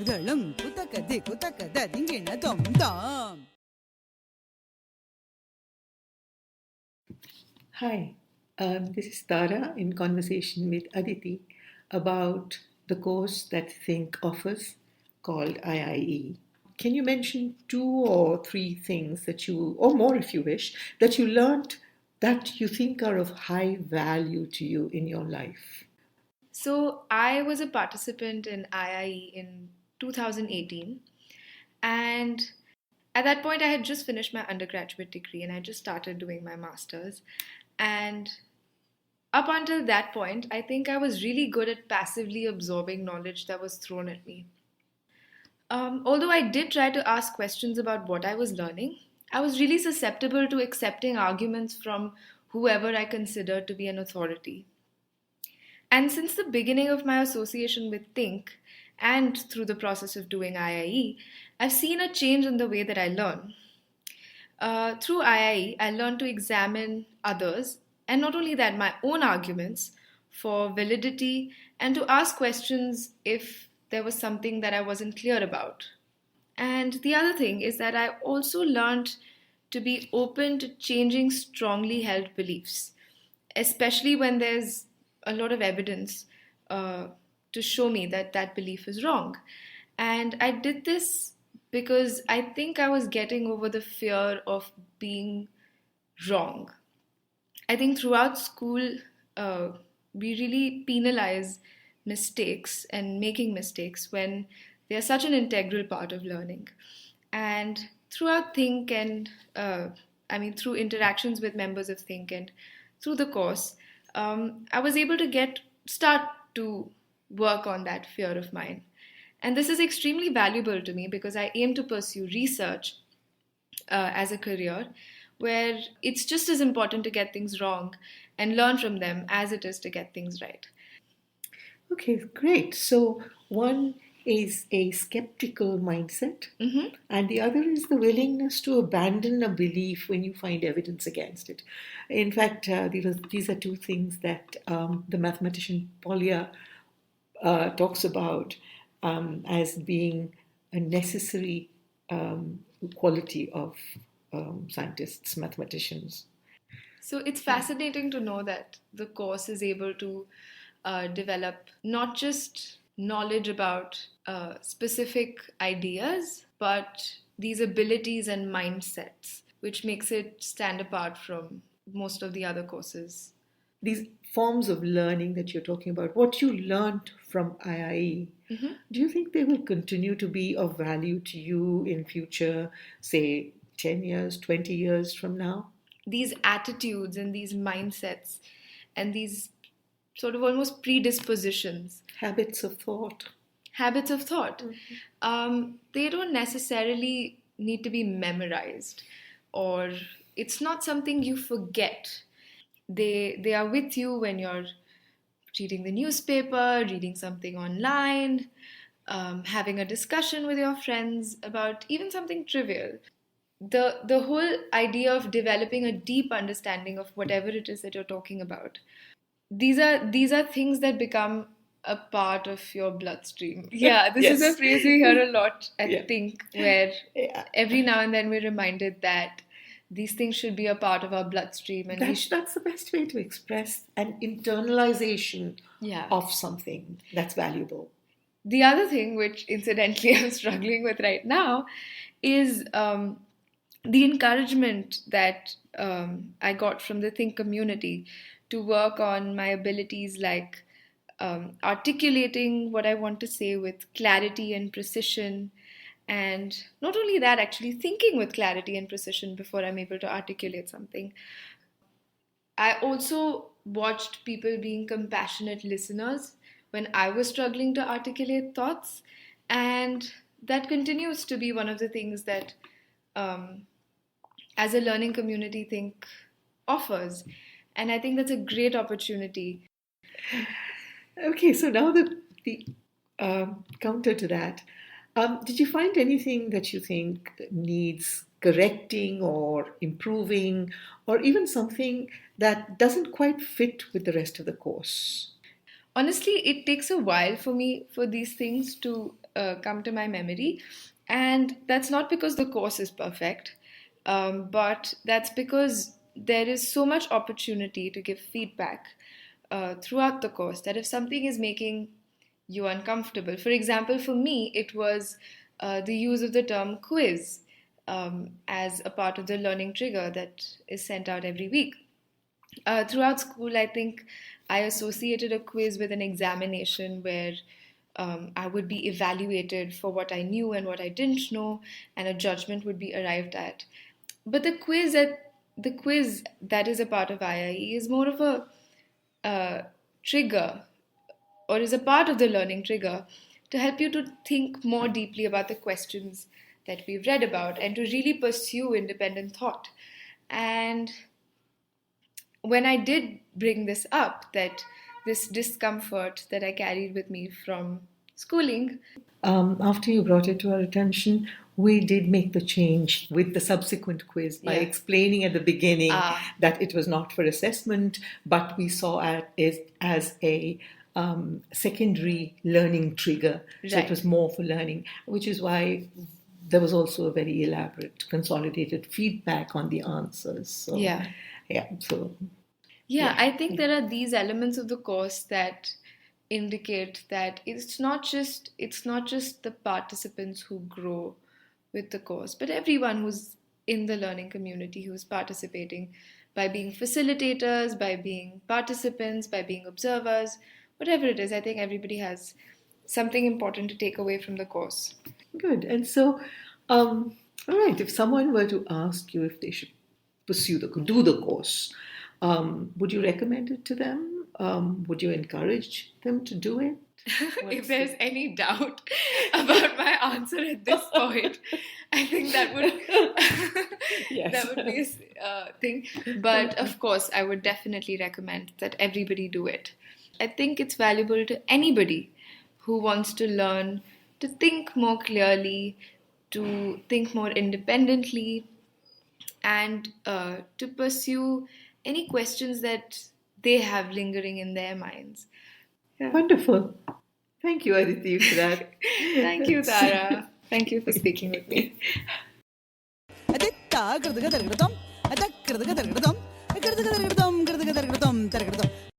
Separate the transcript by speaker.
Speaker 1: Hi, this is Tara in conversation with Aditi about the course that Think offers called IIE. Can you mention 2 or 3 things that you, or more if you wish, that you learned that you think are of high value to you in your life?
Speaker 2: So I was a participant in IIE in 2018, and at that point I had just finished my undergraduate degree and I just started doing my master's. And up until that point, I think I was really good at passively absorbing knowledge that was thrown at me. Although I did try to ask questions about what I was learning, I was really susceptible to accepting arguments from whoever I considered to be an authority. And since the beginning of my association with Think and through the process of doing IIE, I've seen a change in the way that I learn. Through IIE, I learned to examine others, and not only that, my own arguments for validity and to ask questions if there was something that I wasn't clear about. And the other thing is that I also learned to be open to changing strongly held beliefs, especially when there's a lot of evidence to show me that that belief is wrong. And I did this because I think I was getting over the fear of being wrong. I think throughout school, we really penalize mistakes and making mistakes when they are such an integral part of learning. And throughout Think and through interactions with members of Think and through the course, I was able to start to work on that fear of mine. And this is extremely valuable to me because I aim to pursue research as a career where it's just as important to get things wrong and learn from them as it is to get things right.
Speaker 1: Okay, great. So, one is a skeptical mindset,
Speaker 2: Mm-hmm.
Speaker 1: and the other is the willingness to abandon a belief when you find evidence against it. In fact, these are 2 things that the mathematician Polya talks about as being a necessary quality of scientists, mathematicians.
Speaker 2: So it's fascinating to know that the course is able to develop not just knowledge about specific ideas, but these abilities and mindsets, which makes it stand apart from most of the other courses.
Speaker 1: These forms of learning that you're talking about, what you learned from IIE,
Speaker 2: Mhm.
Speaker 1: do you think they will continue to be of value to you in future, say 10 years, 20 years from now?
Speaker 2: These attitudes and these mindsets and these sort of almost predispositions,
Speaker 1: Habits of thought.
Speaker 2: habits of thought, they don't necessarily need to be memorized, or it's not something you forget. They are with you when you're reading the newspaper, reading something online, having a discussion with your friends about even something trivial. The whole idea of developing a deep understanding of whatever it is that you're talking about, these are things that become a part of your bloodstream. Yeah, this is a
Speaker 1: Yes.
Speaker 2: phrase we hear a lot
Speaker 1: Yeah.
Speaker 2: at Think, where
Speaker 1: Yeah.
Speaker 2: every now and then we're reminded that these things should be a part of our bloodstream, and we
Speaker 1: That's the best way to express an internalization
Speaker 2: yeah.
Speaker 1: of something that's valuable.
Speaker 2: The other thing, which incidentally I'm struggling with right now, is the encouragement that I got from the Think community to work on my abilities like articulating what I want to say with clarity and precision. And not only that, actually thinking with clarity and precision before I'm able to articulate something. I also watched people being compassionate listeners when I was struggling to articulate thoughts. And that continues to be one of the things that, um, as a learning community, Think offers. And I think that's a great opportunity.
Speaker 1: Okay, so now the counter to that, did you find anything that you think needs correcting or improving, or even something that doesn't quite fit with the rest of the course?
Speaker 2: Honestly, it takes a while for me for these things to come to my memory. And that's not because the course is perfect, but that's because there is so much opportunity to give feedback throughout the course, that if something is making you uncomfortable, for example, for me, it was the use of the term quiz as a part of the learning trigger that is sent out every week. Throughout school, I think I associated a quiz with an examination where I would be evaluated for what I knew and what I didn't know, and a judgment would be arrived at. But the quiz that is a part of IIE is more of a trigger, or is a part of the learning trigger, to help you to think more deeply about the questions that we've read about and to really pursue independent thought. And when I did bring this up, that this discomfort that I carried with me from schooling.
Speaker 1: After you brought it to our attention, we did make the change with the subsequent quiz by explaining at the beginning that it was not for assessment, but we saw it as a secondary learning trigger. So it was more for learning, which is why there was also a very elaborate consolidated feedback on the answers. So,
Speaker 2: I think there are these elements of the course that indicate that it's not just the participants who grow with the course, but everyone who's in the learning community who's participating, by being facilitators, by being participants, by being observers, whatever it is. I think everybody has something important to take away from the course.
Speaker 1: Good. And so, all right, if someone were to ask you if they should do the course, would you recommend it to them? Would you encourage them to do it?
Speaker 2: If there's any doubt about my answer at this point, I think that would that would be a thing. But of course, I would definitely recommend that everybody do it. I think it's valuable to anybody who wants to learn to think more clearly, to think more independently, and to pursue any questions that they have lingering in their minds.
Speaker 1: Wonderful. Thank you, Aditi, for that.
Speaker 2: Thank you, Tara. Thank you for speaking with me.